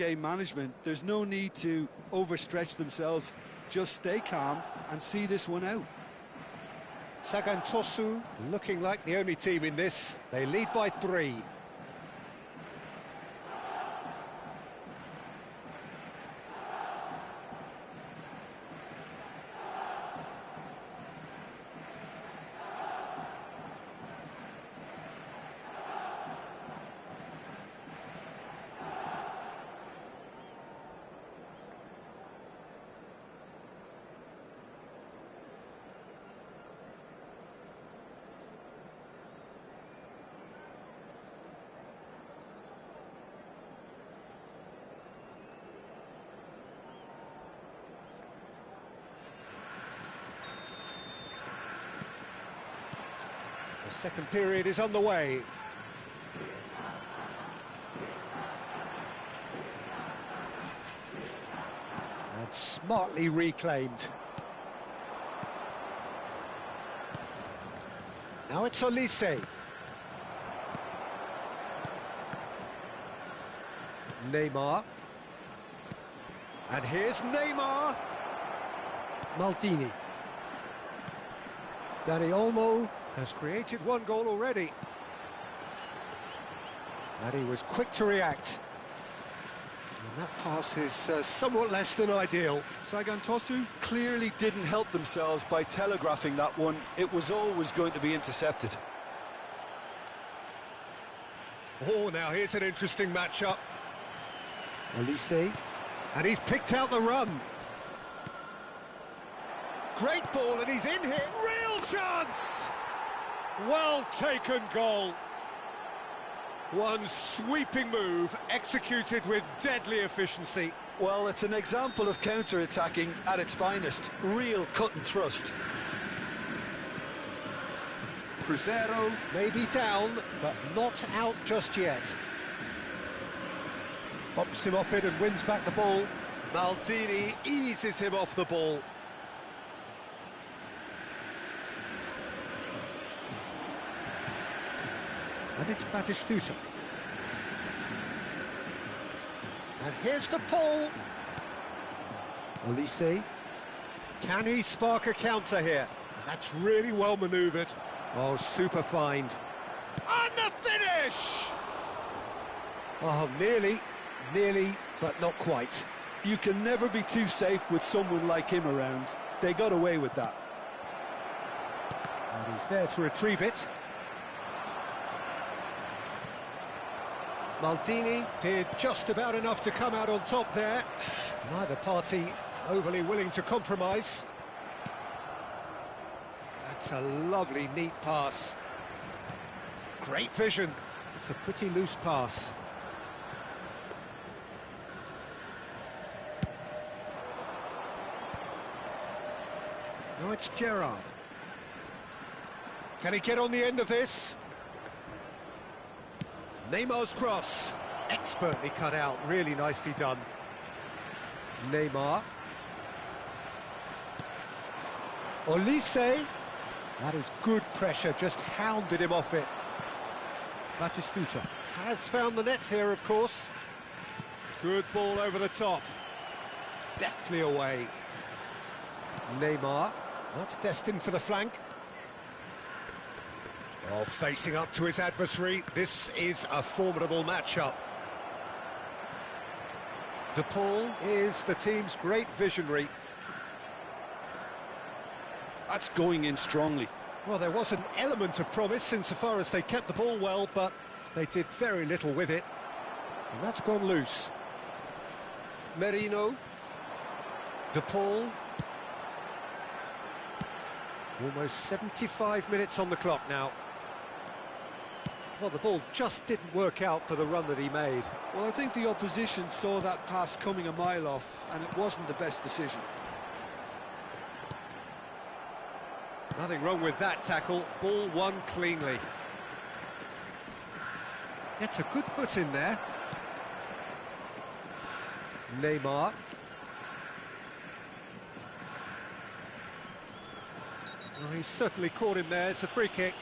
game management. There's no need to overstretch themselves. Just stay calm and see this one out. Sagan Tosu looking like the only team in this. They lead by 3. The second period is underway. And smartly reclaimed. Now it's Olise. Neymar. And here's Neymar. Maldini. Dani Olmo has created 1 goal already. And he was quick to react. And that pass is somewhat less than ideal. Sagan Tosu clearly didn't help themselves by telegraphing that one. It was always going to be intercepted. Oh, now here's an interesting matchup. Olise. And he's picked out the run. Great ball, and he's in here. Real chance! Well taken goal. One sweeping move, executed with deadly efficiency. Well, it's an example of counter-attacking at its finest. Real cut and thrust. Cruzeiro may be down, but not out just yet. Bumps him off it and wins back the ball. Maldini eases him off the ball. And it's Batistuta. And here's the pull. Olise. Can he spark a counter here? And that's really well manoeuvred. Oh, super find. And the finish! Oh, nearly, but not quite. You can never be too safe with someone like him around. They got away with that. And he's there to retrieve it. Maldini did just about enough to come out on top there. Neither party overly willing to compromise. That's a lovely, neat pass. Great vision. It's a pretty loose pass. Now it's Gerrard. Can he get on the end of this? Neymar's cross, expertly cut out, really nicely done. Neymar. Olise. That is good pressure, just hounded him off it. Batistuta has found the net here, of course. Good ball over the top. Deftly away. Neymar. That's destined for the flank. Oh, facing up to his adversary, this is a formidable matchup. De Paul is the team's great visionary. That's going in strongly. Well, there was an element of promise insofar as they kept the ball well, but they did very little with it. And that's gone loose. Merino. De Paul. Almost 75 minutes on the clock now. Well, the ball just didn't work out for the run that he made. Well, I think the opposition saw that pass coming a mile off, and it wasn't the best decision. Nothing wrong with that tackle. Ball won cleanly. Gets a good foot in there. Neymar. Well, he's certainly caught him there. It's a free kick.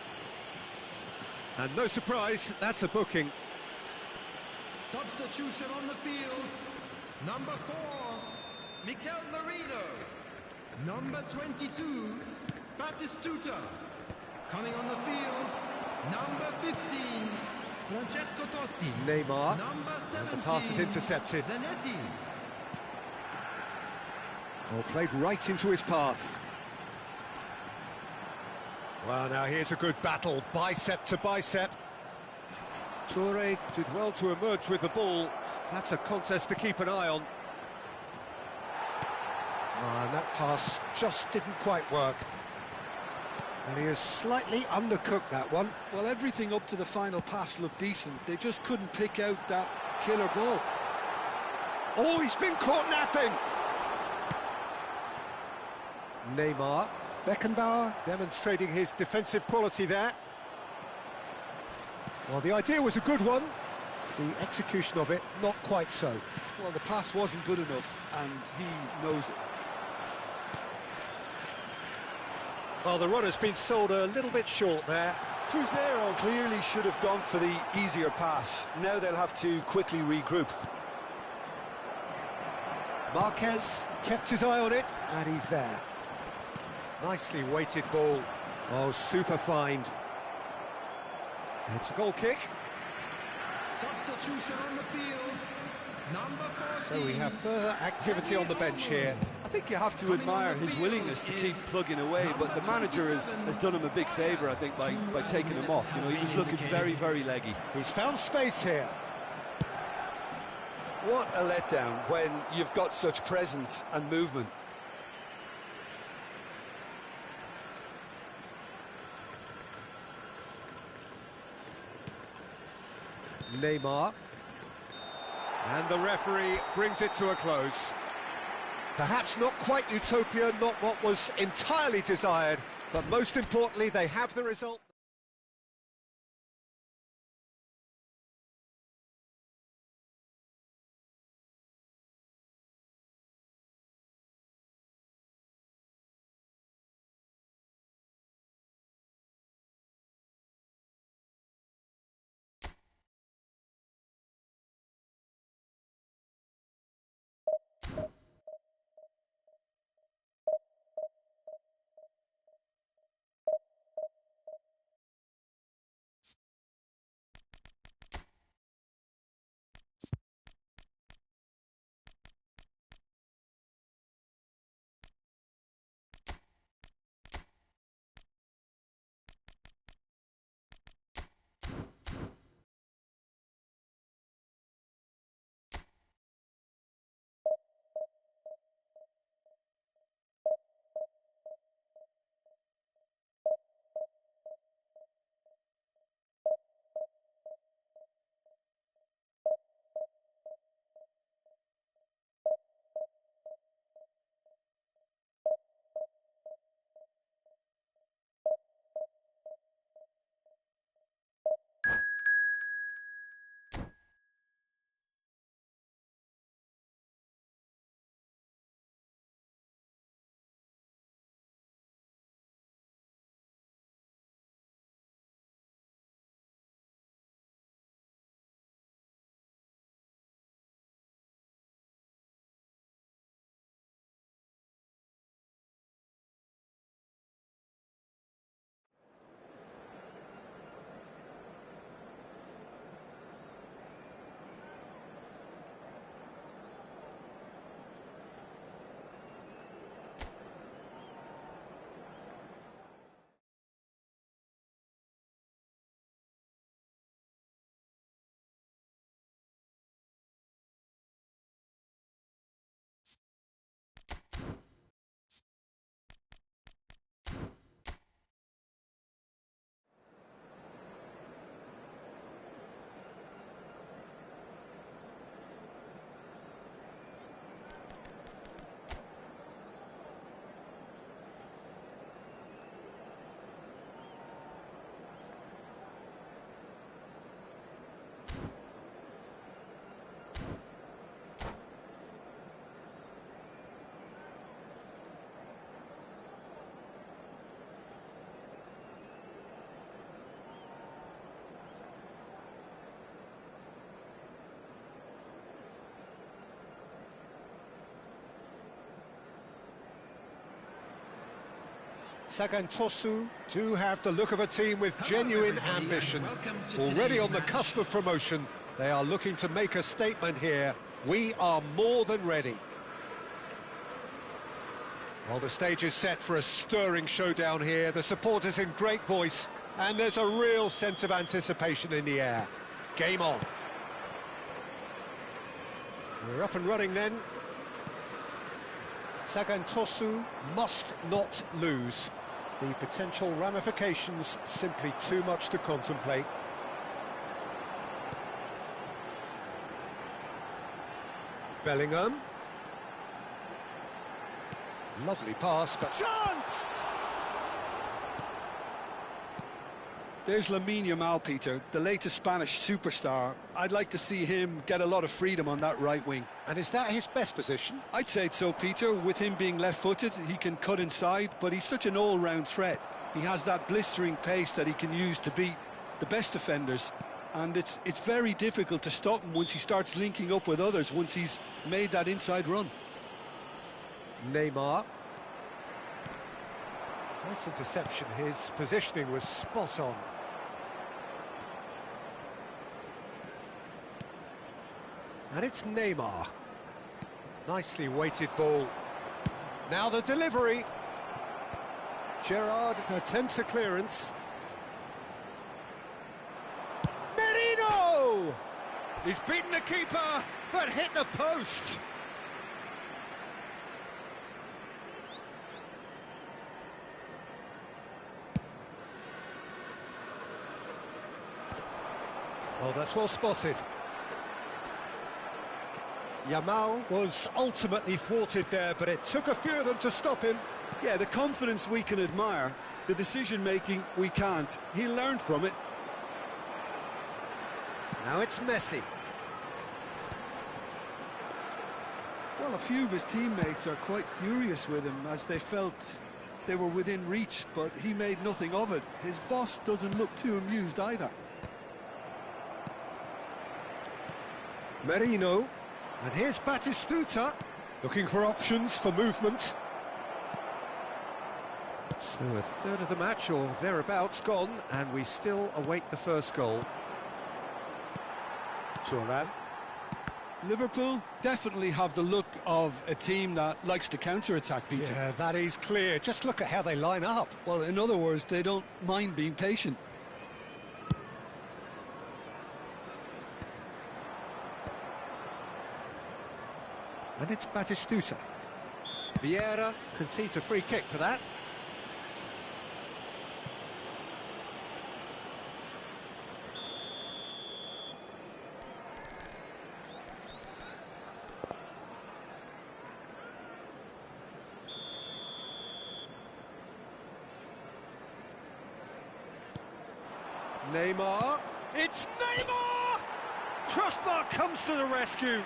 And no surprise, that's a booking. Substitution on the field. Number 4, Mikel Merino. Number 22, Batistuta. Coming on the field, number 15, Francesco Totti. Neymar. Number 17, The pass is intercepted. Zanetti. Ball played right into his path. Well, now here's a good battle, bicep to bicep. Toure did well to emerge with the ball. That's a contest to keep an eye on. And that pass just didn't quite work. And he has slightly undercooked that one. Well, everything up to the final pass looked decent. They just couldn't pick out that killer ball. Oh, he's been caught napping! Neymar. Beckenbauer demonstrating his defensive quality there. Well, the idea was a good one. The execution of it, not quite so. Well, the pass wasn't good enough, and he knows it. Well, the runner's been sold a little bit short there. Cruzeiro clearly should have gone for the easier pass. Now they'll have to quickly regroup. Marquez kept his eye on it, and he's there. Nicely weighted ball. Oh, super find. It's a goal kick. Substitution on the field, number 14. So we have further activity on the bench here. I think you have to admire his willingness to keep plugging away, but the manager has done him a big favour, I think, by taking him off. You know, he was looking very, very leggy. He's found space here. What a letdown when you've got such presence and movement. Neymar. And the referee brings it to a close. Perhaps not quite utopia, not what was entirely desired, but most importantly, they have the result. Sagantosu do have the look of a team with genuine ambition. Already on the cusp of promotion, they are looking to make a statement here. We are more than ready. Well, the stage is set for a stirring showdown here. The supporters in great voice, and there's a real sense of anticipation in the air. Game on. We're up and running then. Sagantosu must not lose. The potential ramifications simply too much to contemplate. Bellingham. Lovely pass, but chance! There's Lamine Yamal, Peter, the latest Spanish superstar. I'd like to see him get a lot of freedom on that right wing. And is that his best position? I'd say so, Peter. With him being left-footed, he can cut inside, but he's such an all-round threat. He has that blistering pace that he can use to beat the best defenders. And it's very difficult to stop him once he starts linking up with others, once he's made that inside run. Neymar. Nice interception. His positioning was spot on. And it's Neymar. Nicely weighted ball. Now the delivery. Gerrard attempts a clearance. Merino! He's beaten the keeper, but hit the post. Oh, that's well spotted. Yamal was ultimately thwarted there, but it took a few of them to stop him. Yeah, the confidence we can admire, the decision-making we can't. He learned from it. Now it's Messi. Well, a few of his teammates are quite furious with him as they felt they were within reach, but he made nothing of it. His boss doesn't look too amused either. Merino, and here's Batistuta, looking for options for movement. So a third of the match, or thereabouts, gone, and we still await the first goal. Thuram. Liverpool definitely have the look of a team that likes to counter-attack, Peter. Yeah, that is clear. Just look at how they line up. Well, in other words, they don't mind being patient. And it's Batistuta. Vieira concedes a free kick for that. Neymar. It's Neymar! Crossbar comes to the rescue.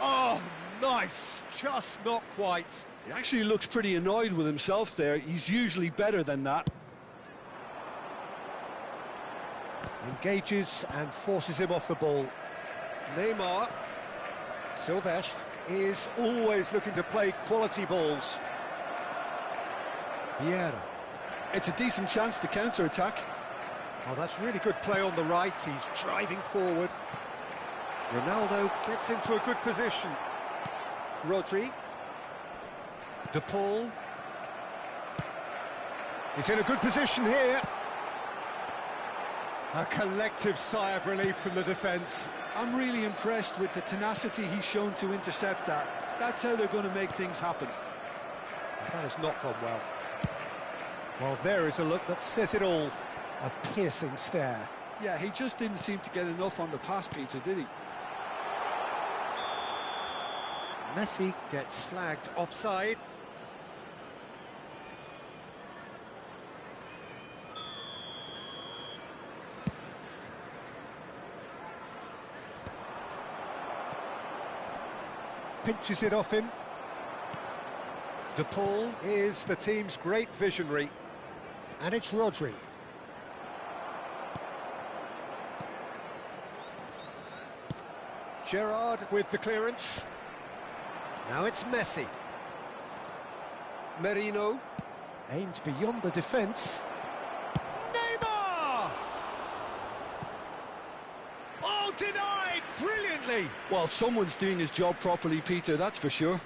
Oh, nice. Just not quite. He actually looks pretty annoyed with himself there. He's usually better than that. Engages and forces him off the ball. Neymar. Silvestre is always looking to play quality balls. Vieira. It's a decent chance to counter-attack. Oh, that's really good play on the right. He's driving forward. Ronaldo gets into a good position. Rodri. De Paul. He's in a good position here. A collective sigh of relief from the defence. I'm really impressed with the tenacity he's shown to intercept that. That's how they're going to make things happen. That has not gone well. Well, there is a look that says it all. A piercing stare. Yeah, he just didn't seem to get enough on the pass, Peter, did he? Messi gets flagged offside. Pinches it off him. De Paul is the team's great visionary. And it's Rodri. Gerrard with the clearance. Now it's Messi. Merino. Aimed beyond the defence. Neymar! Oh, denied brilliantly! Well, someone's doing his job properly, Peter, that's for sure.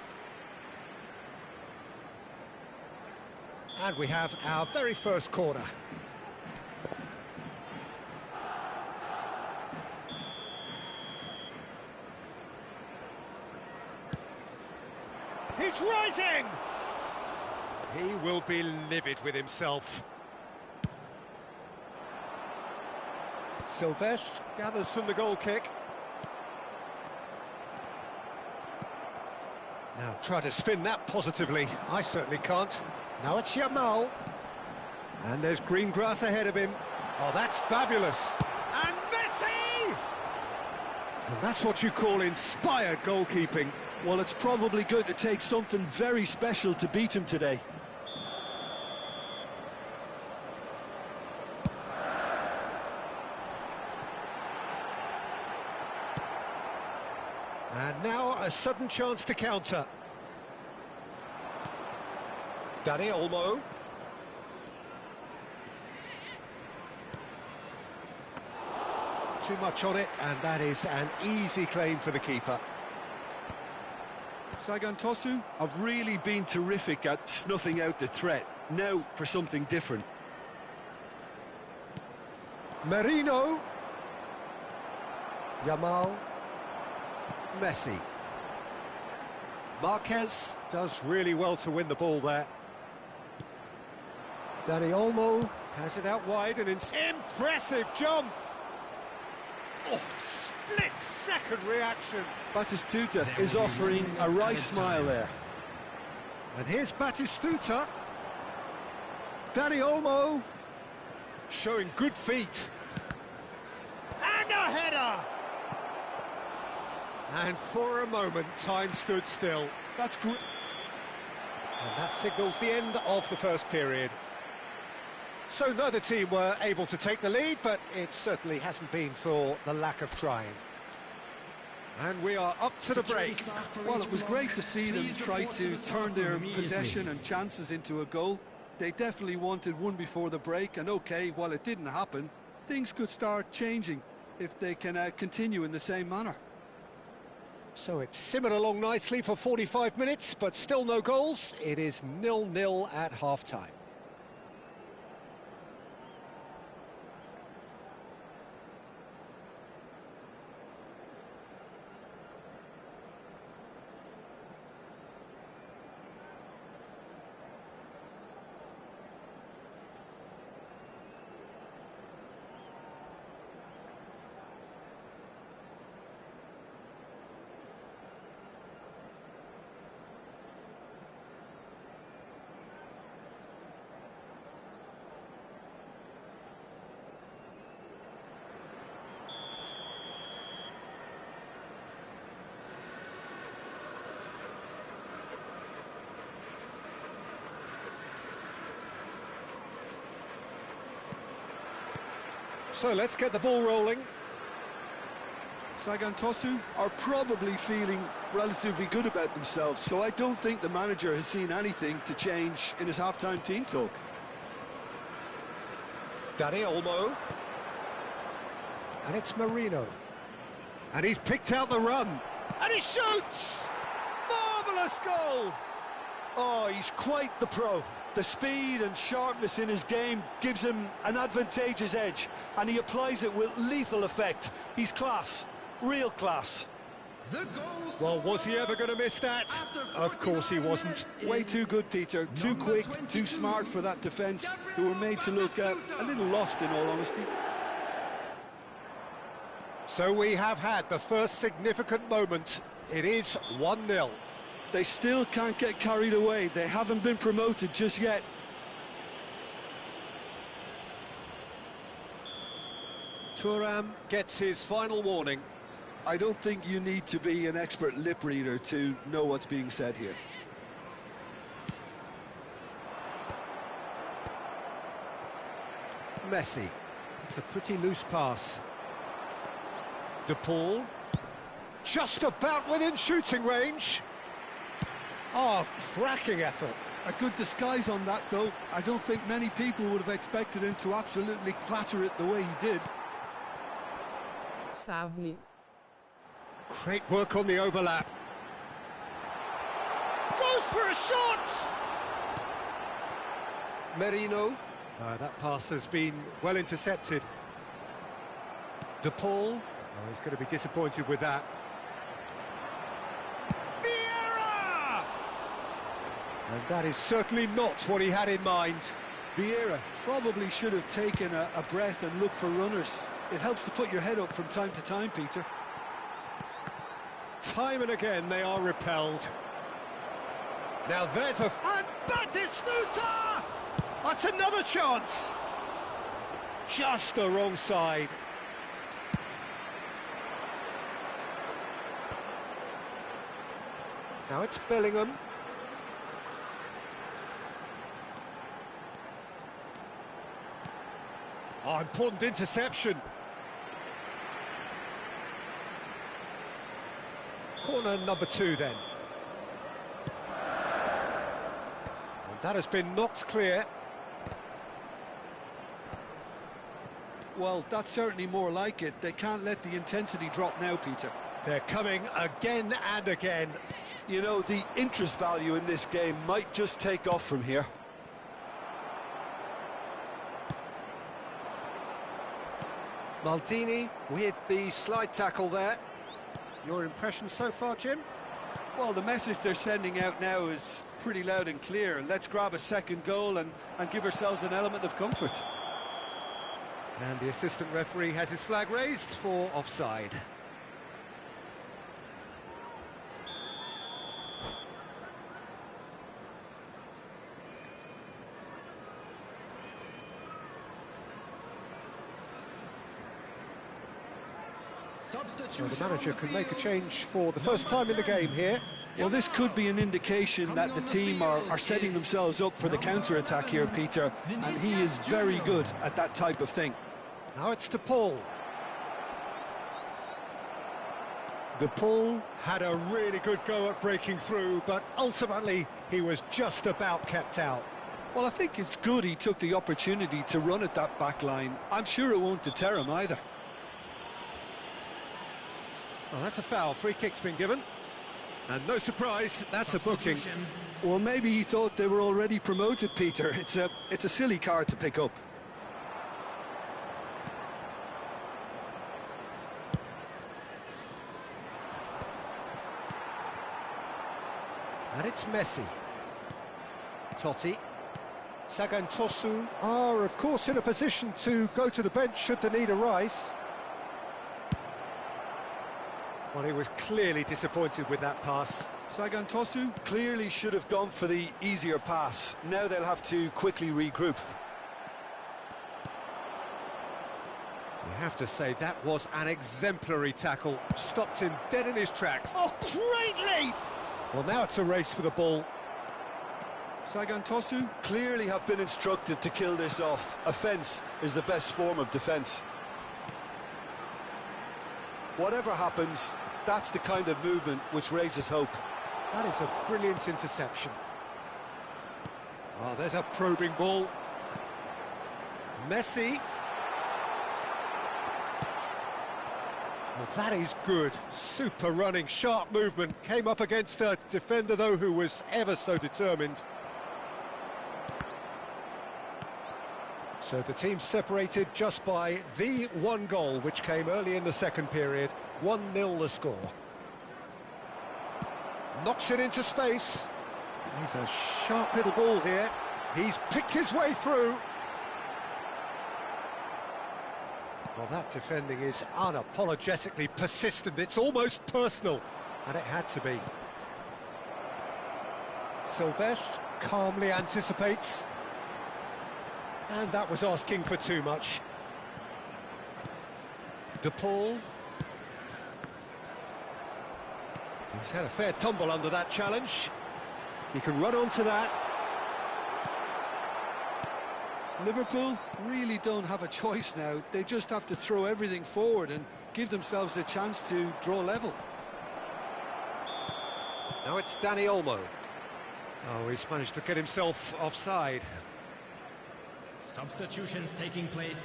And we have our very first corner. He's rising! He will be livid with himself. Silvestre gathers from the goal kick. Now try to spin that positively. I certainly can't. Now it's Yamal. And there's green grass ahead of him. Oh, that's fabulous. And Messi! And that's what you call inspired goalkeeping. Well, it's probably going to take something very special to beat him today. And now a sudden chance to counter. Dani Olmo. Too much on it, and that is an easy claim for the keeper. Sagan Tosu have really been terrific at snuffing out the threat. Now for something different. Merino. Yamal. Messi. Marquez does really well to win the ball there. Dani Olmo has it out wide and impressive jump. Oh, split-second reaction. Batistuta is offering a right smile there. And here's Batistuta. Dani Olmo showing good feet. And a header! And for a moment, time stood still. That's great. And that signals the end of the first period. So neither team were able to take the lead, but it certainly hasn't been for the lack of trying. And we are up to the break. Well, it was great to see them try to turn their possession and chances into a goal. They definitely wanted one before the break, and okay, while it didn't happen, things could start changing if they can continue in the same manner. So it's simmered along nicely for 45 minutes, but still no goals. It is 0-0 at half-time. So let's get the ball rolling. Sagan Tosu are probably feeling relatively good about themselves, so I don't think the manager has seen anything to change in his half-time team talk. Dani Olmo. And it's Merino. And he's picked out the run. And he shoots! Marvellous goal! Oh, he's quite the pro. The speed and sharpness in his game gives him an advantageous edge, and he applies it with lethal effect. He's class, real class. Well, was he ever going to miss that? Of course he wasn't. Way too good, Peter. Too quick, too smart for that defence, who were made to look a little lost, in all honesty. So we have had the first significant moment. It is 1-0. They still can't get carried away. They haven't been promoted just yet. Thuram gets his final warning. I don't think you need to be an expert lip reader to know what's being said here. Messi. It's a pretty loose pass. De Paul. Just about within shooting range. Oh, cracking effort. A good disguise on that, though. I don't think many people would have expected him to absolutely clatter it the way he did. Savely. Great work on the overlap. Goes for a shot! Merino. That pass has been well intercepted. De Paul. Oh, he's going to be disappointed with that. Vieira! And that is certainly not what he had in mind. Vieira probably should have taken a breath and looked for runners. It helps to put your head up from time to time, Peter. Time and again they are repelled. Now there's a... And Batistuta! That's another chance! Just the wrong side. Now it's Bellingham. Oh, important interception. Corner number 2 then. And that has been knocked clear. Well, that's certainly more like it. They can't let the intensity drop now, Peter. They're coming again and again. You know, the interest value in this game might just take off from here. Maldini with the slide tackle there. Your impression so far, Jim? Well, the message they're sending out now is pretty loud and clear. Let's grab a second goal and give ourselves an element of comfort. And the assistant referee has his flag raised for offside. So the manager can make a change for the first time in the game here. Well, this could be an indication that the team are setting themselves up for the counter-attack here, Peter, and he is very good at that type of thing. Now it's De Paul. De Paul had a really good go at breaking through, but ultimately he was just about kept out. Well, I think it's good he took the opportunity to run at that back line. I'm sure it won't deter him either. Well, that's a foul. Free kick's been given. And no surprise, that's a booking. Well, maybe he thought they were already promoted, Peter. It's a silly card to pick up. And it's Messi. Totti. Sagantosu are, of course, in a position to go to the bench should the need arise. Well, he was clearly disappointed with that pass. Sagantosu clearly should have gone for the easier pass. Now they'll have to quickly regroup. You have to say that was an exemplary tackle. Stopped him dead in his tracks. Oh, great leap! Well, now it's a race for the ball. Sagantosu clearly have been instructed to kill this off. Offence is the best form of defence. Whatever happens, that's the kind of movement which raises hope. That is a brilliant interception. Oh, there's a probing ball. Messi. Well, that is good. Super running, sharp movement. Came up against a defender, though, who was ever so determined. So the team separated just by the one goal, which came early in the second period. 1-0 the score. Knocks it into space. He's a sharp little ball here. He's picked his way through. Well, that defending is unapologetically persistent. It's almost personal, and it had to be. Silvestre calmly anticipates. And that was asking for too much. De Paul. He's had a fair tumble under that challenge. He can run onto that. Liverpool really don't have a choice now. They just have to throw everything forward and give themselves a chance to draw level. Now it's Dani Olmo. Oh, he's managed to get himself offside. Substitutions taking place.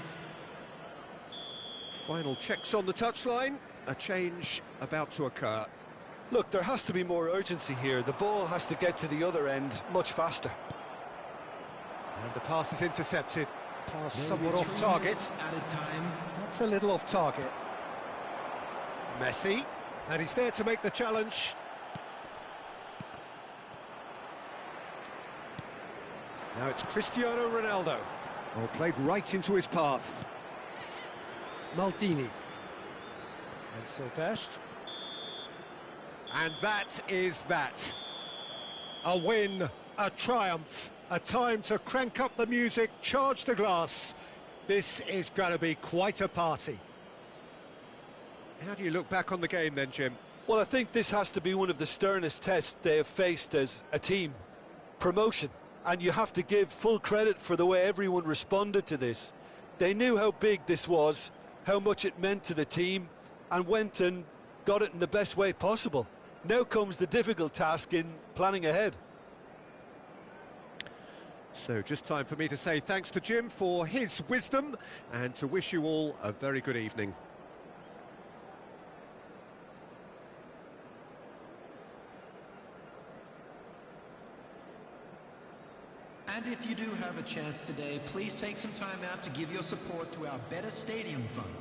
Final checks on the touchline. A change about to occur. Look, there has to be more urgency here. The ball has to get to the other end much faster. And the pass is intercepted. Pass Maybe somewhat off 3 target. minutes added time. That's a little off target. Messi. And he's there to make the challenge. Now it's Cristiano Ronaldo. Oh, played right into his path. Maldini. And Silvestre. And that is that. A win, a triumph, a time to crank up the music, charge the glass. This is going to be quite a party. How do you look back on the game then, Jim? Well, I think this has to be one of the sternest tests they have faced as a team. Promotion. And you have to give full credit for the way everyone responded to this. They knew how big this was, how much it meant to the team, and went and got it in the best way possible. Now comes the difficult task in planning ahead. So just time for me to say thanks to Jim for his wisdom and to wish you all a very good evening. And if you do have a chance today, please take some time out to give your support to our Better Stadium Fund.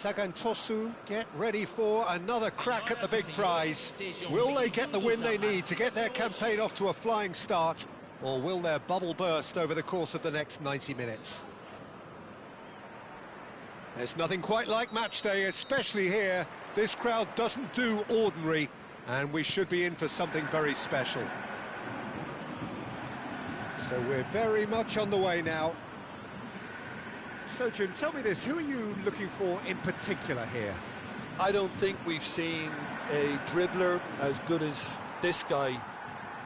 Sagantosu get ready for another crack at the big prize. Will they get the win they need to get their campaign off to a flying start, or will their bubble burst over the course of the next 90 minutes? There's nothing quite like match day, especially here. This crowd doesn't do ordinary, and we should be in for something very special. So we're very much on the way now. So, Jim, tell me this, who are you looking for in particular here? I don't think we've seen a dribbler as good as this guy,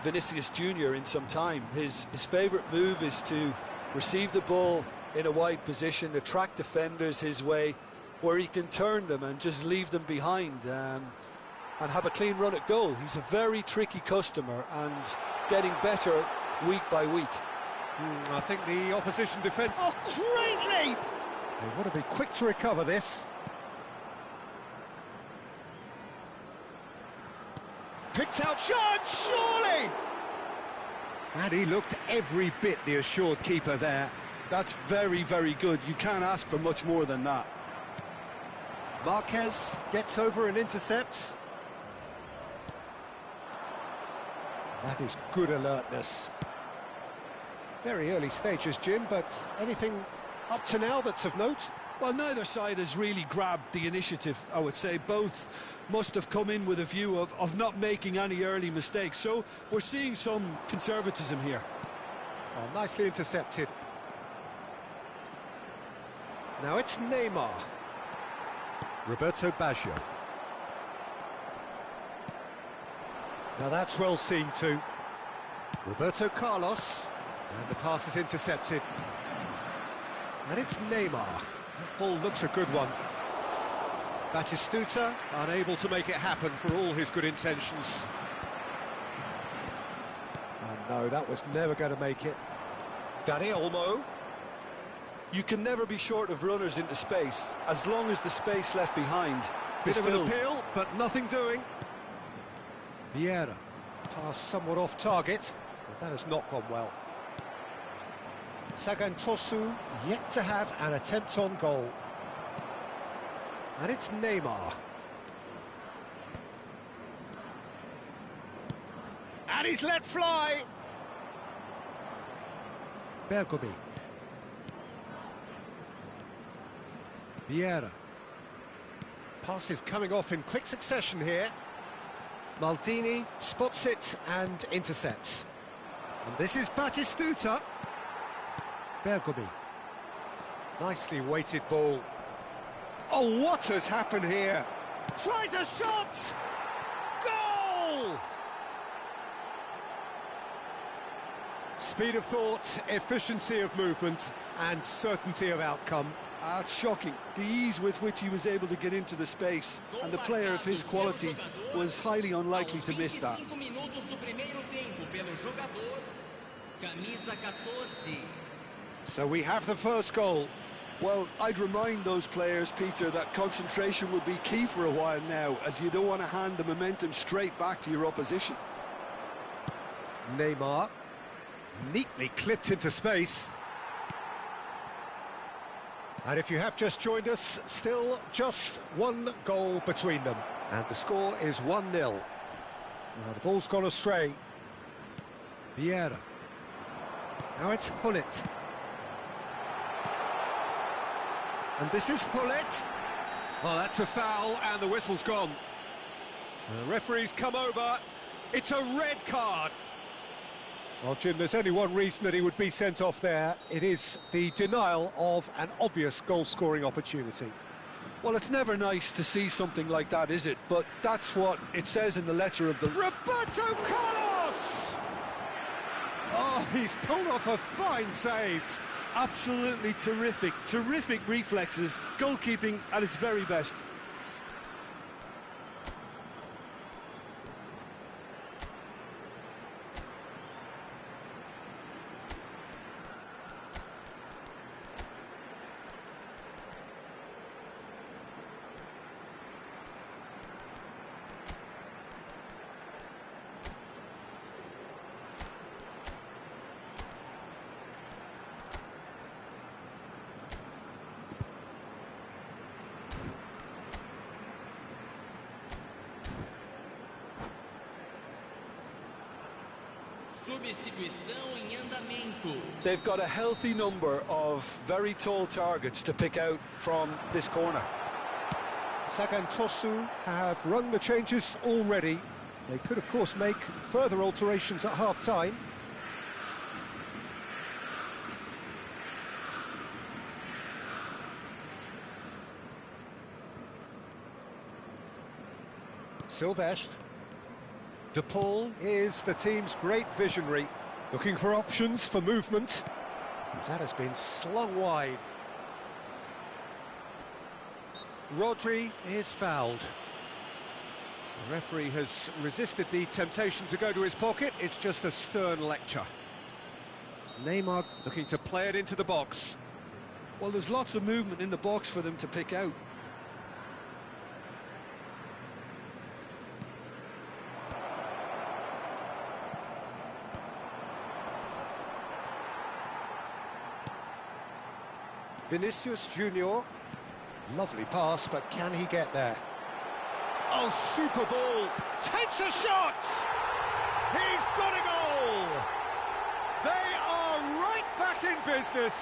Vinicius Jr., in some time. His favourite move is to receive the ball in a wide position, attract defenders his way, where he can turn them and just leave them behind and have a clean run at goal. He's a very tricky customer and getting better week by week. I think the opposition defence... Oh, great leap! They want to be quick to recover this. Picked out chance, surely! And he looked every bit the assured keeper there. That's very, very good. You can't ask for much more than that. Marquez gets over and intercepts. That is good alertness. Very early stages, Jim, but anything up to now that's of note? Well, neither side has really grabbed the initiative, I would say. Both must have come in with a view of not making any early mistakes. So we're seeing some conservatism here. Oh, nicely intercepted. Now it's Neymar. Roberto Baggio. Now that's well seen too. Roberto Carlos. And the pass is intercepted. And it's Neymar. That ball looks a good one. Batistuta unable to make it happen for all his good intentions. And no, that was never going to make it. Dani Olmo. You can never be short of runners into space, as long as the space left behind is Bit of an filled. appeal, but nothing doing. Vieira. Pass somewhat off target, but that has not gone well. Sagantosu yet to have an attempt on goal. And it's Neymar. And he's let fly! Bergomi. Vieira. Pass is coming off in quick succession here. Maldini spots it and intercepts. And this is Batistuta. Bergomi. Nicely weighted ball. Oh, what has happened here? Tries a shot! Goal! Speed of thought, efficiency of movement, and certainty of outcome. That's shocking. The ease with which he was able to get into the space, and the player of his quality was highly unlikely to miss that. So we have the first goal. Well, I'd remind those players, Peter, that concentration will be key for a while now, as you don't want to hand the momentum straight back to your opposition. Neymar, neatly clipped into space. And if you have just joined us, still just one goal between them. And the score is 1-0. Now the ball's gone astray. Vieira. Now it's Hullet. And this is Hullet. Oh, that's a foul, and the whistle's gone. The referee's come over. It's a red card. Well, Jim, there's only one reason that he would be sent off there. It is the denial of an obvious goal-scoring opportunity. Well, it's never nice to see something like that, is it? But that's what it says in the letter of the... Roberto Carlos! Oh, he's pulled off a fine save. Absolutely terrific, terrific reflexes, goalkeeping at its very best. Substituição em andamento. They've got a healthy number of very tall targets to pick out from this corner. Sagan Tosu have rung the changes already. They could, of course, make further alterations at half-time. Silvestre. De Paul is the team's great visionary, looking for options for movement. That has been slung wide. Rodri is fouled. The referee has resisted the temptation to go to his pocket. It's just a stern lecture. Neymar looking to play it into the box. Well, there's lots of movement in the box for them to pick out. Vinicius Junior. Lovely pass, but can he get there? Oh, super ball! Takes a shot! He's got a goal! They are right back in business!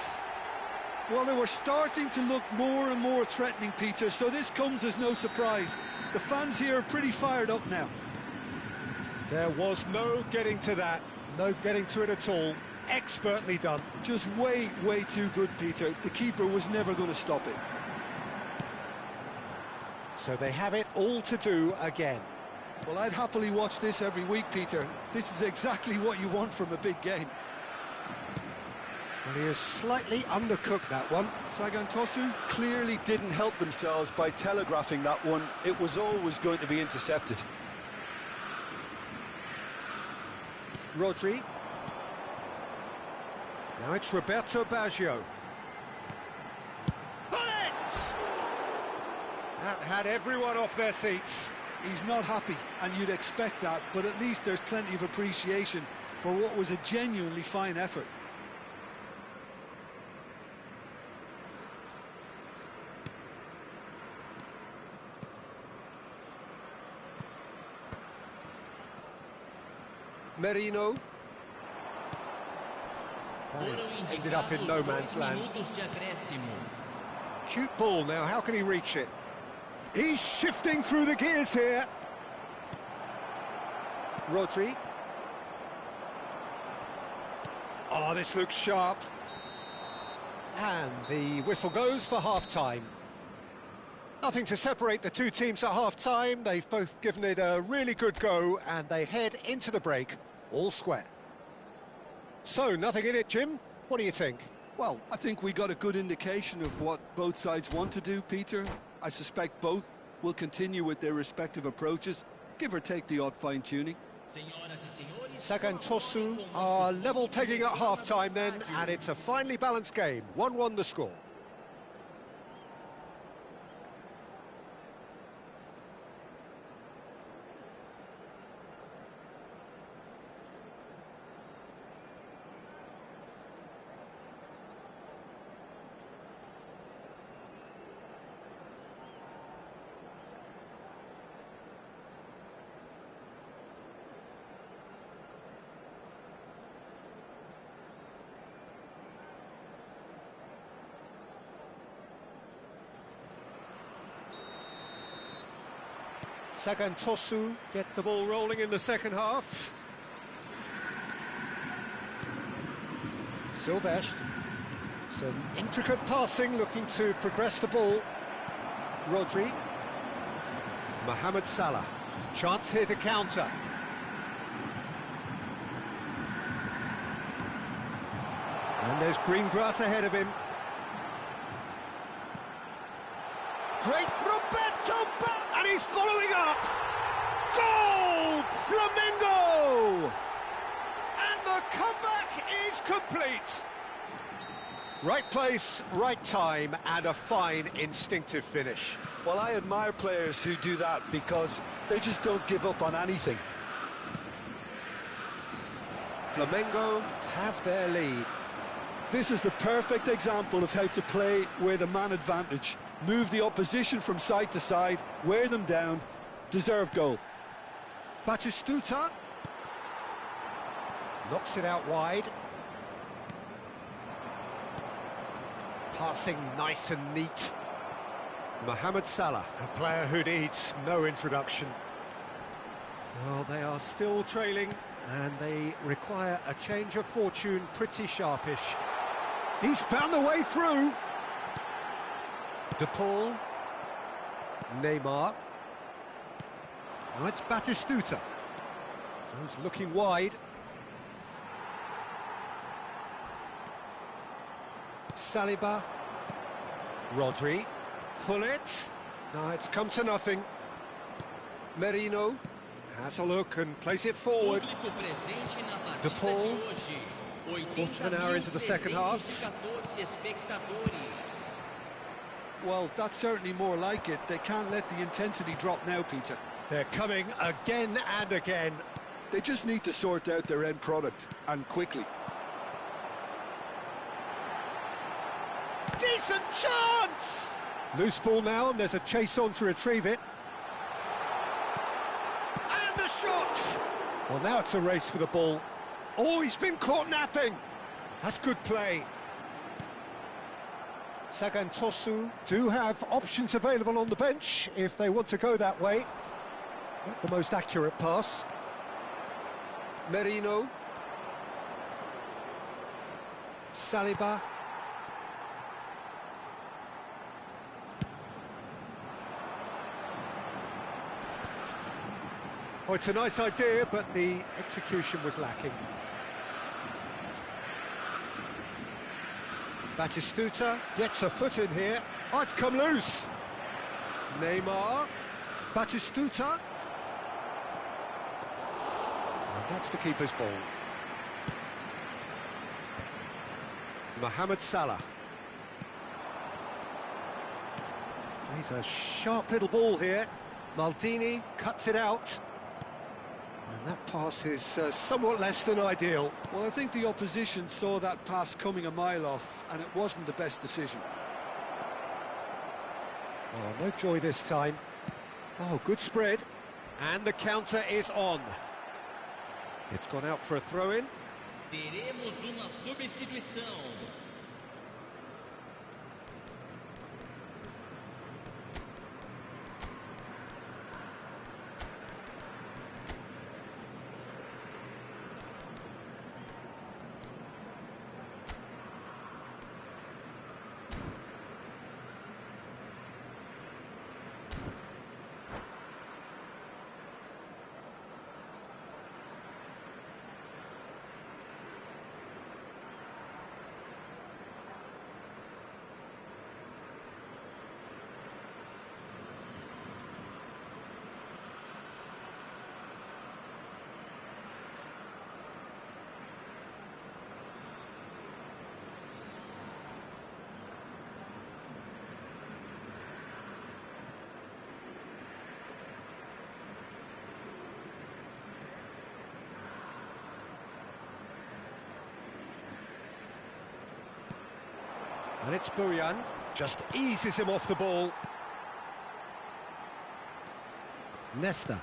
Well, they were starting to look more and more threatening, Peter, so this comes as no surprise. The fans here are pretty fired up now. There was no getting to that, no getting to it at all. Expertly done. Just way too good, Peter. The keeper was never going to stop it. So they have it all to do again. Well, I'd happily watch this every week, Peter. This is exactly what you want from a big game. Well, he has slightly undercooked that one. Sagan Tosu clearly didn't help themselves by telegraphing that one. It was always going to be intercepted. Rodri. Now it's Roberto Baggio. Put it! That had everyone off their seats. He's not happy, and you'd expect that, but at least there's plenty of appreciation for what was a genuinely fine effort. Merino. That has ended up in no man's land. Cute ball now, how can he reach it? He's shifting through the gears here. Rodri. Oh, this looks sharp. And the whistle goes for half-time. Nothing to separate the two teams at half-time. They've both given it a really good go, and they head into the break all square. So, nothing in it, Jim. What do you think? Well, I think we got a good indication of what both sides want to do, Peter. I suspect both will continue with their respective approaches, give or take the odd fine-tuning. Sagan Tosu are level pegging at half-time then, and it's a finely balanced game. 1-1 the score. Sagan Tosu get the ball rolling in the second half. Silvestre. Some intricate passing, looking to progress the ball. Rodri. Mohamed Salah. Chance here to counter. And there's green grass ahead of him. Great Roberto, and he's following up. Goal! Flamengo! And the comeback is complete. Right place, right time, and a fine instinctive finish. Well, I admire players who do that because they just don't give up on anything. Flamengo have their lead. This is the perfect example of how to play with a man advantage. Move the opposition from side to side, wear them down, deserve goal. Batistuta. Knocks it out wide. Passing nice and neat. Mohamed Salah, a player who needs no introduction. Well, they are still trailing, and they require a change of fortune pretty sharpish. He's found the way through. De Paul. Neymar. Now it's Batistuta. He's looking wide. Saliba. Rodri. Hullet. Now it's come to nothing. Merino has a look and plays it forward. De Paul. Quarter of an hour into the second half. Well, that's certainly more like it. They can't let the intensity drop now, Peter. They're coming again and again. They just need to sort out their end product, and quickly. Decent chance! Loose ball now, and there's a chase on to retrieve it. And the shot! Well, now it's a race for the ball. Oh, he's been caught napping. That's good play. Sagantosu do have options available on the bench if they want to go that way. Not the most accurate pass. Merino. Saliba. Oh, it's a nice idea, but the execution was lacking. Batistuta gets a foot in here. Oh, it's come loose. Neymar. Batistuta. And that's the keeper's ball. Mohamed Salah. He's a sharp little ball here. Maldini cuts it out. And that pass is somewhat less than ideal. Well, I think the opposition saw that pass coming a mile off, and it wasn't the best decision. Oh, no joy this time. Oh, good spread. And the counter is on. It's gone out for a throw-in. Teremos uma substituição. And it's Burian, just eases him off the ball. Nesta.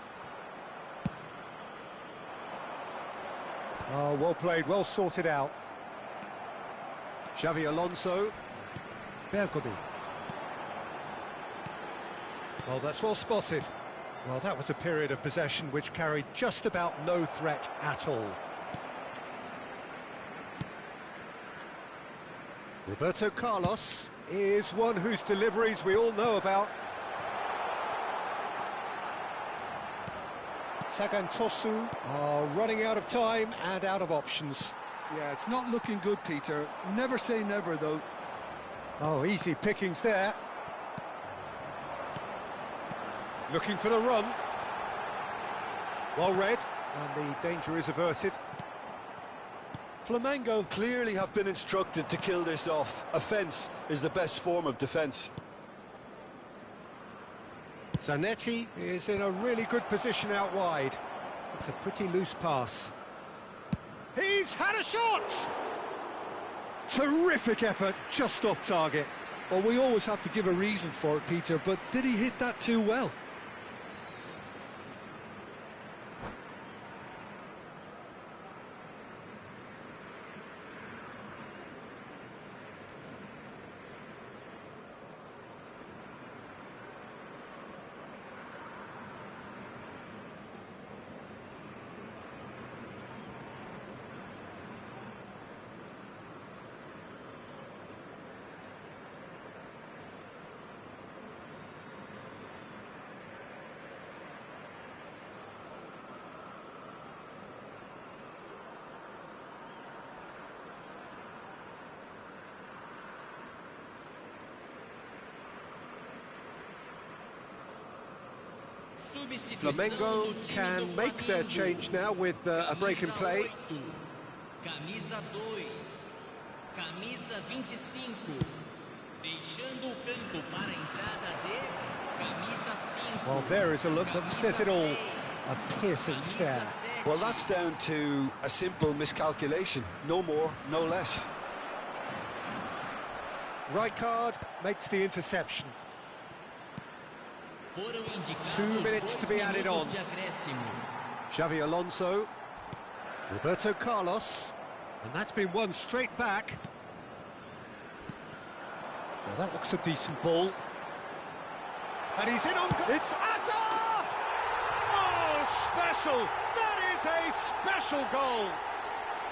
Oh, well played, well sorted out. Xavi Alonso. Bergomi. Oh, that's well spotted. Well, that was a period of possession which carried just about no threat at all. Roberto Carlos is one whose deliveries we all know about. Sagantosu are running out of time and out of options. Yeah, it's not looking good, Peter. Never say never, though. Oh, easy pickings there. Looking for the run. Well read, and the danger is averted. Flamengo clearly have been instructed to kill this off. Offence is the best form of defence. Zanetti is in a really good position out wide. It's a pretty loose pass. He's had a shot! Terrific effort, just off target. Well, we always have to give a reason for it, Peter, but did he hit that too well? Flamengo can make their change now with a break in play. Camisa 2, camisa 25, deixando o campo para a entrada de camisa 5. Well, there is a look that says it all. A piercing stare. Well, that's down to a simple miscalculation. No more, no less. Right card makes the interception. 2 minutes to be added on. Xavi Alonso, Roberto Carlos, and that's been won straight back. Well, that looks a decent ball. And he's in on goal. It's Hazard! Oh, special! That is a special goal!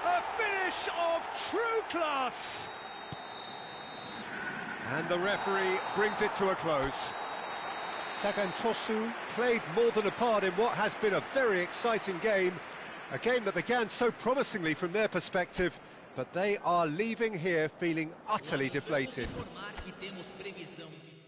A finish of true class! And the referee brings it to a close. Sagantosu played more than a part in what has been a very exciting game. A game that began so promisingly from their perspective, but they are leaving here feeling utterly deflated. Vamos informar que temos previsão de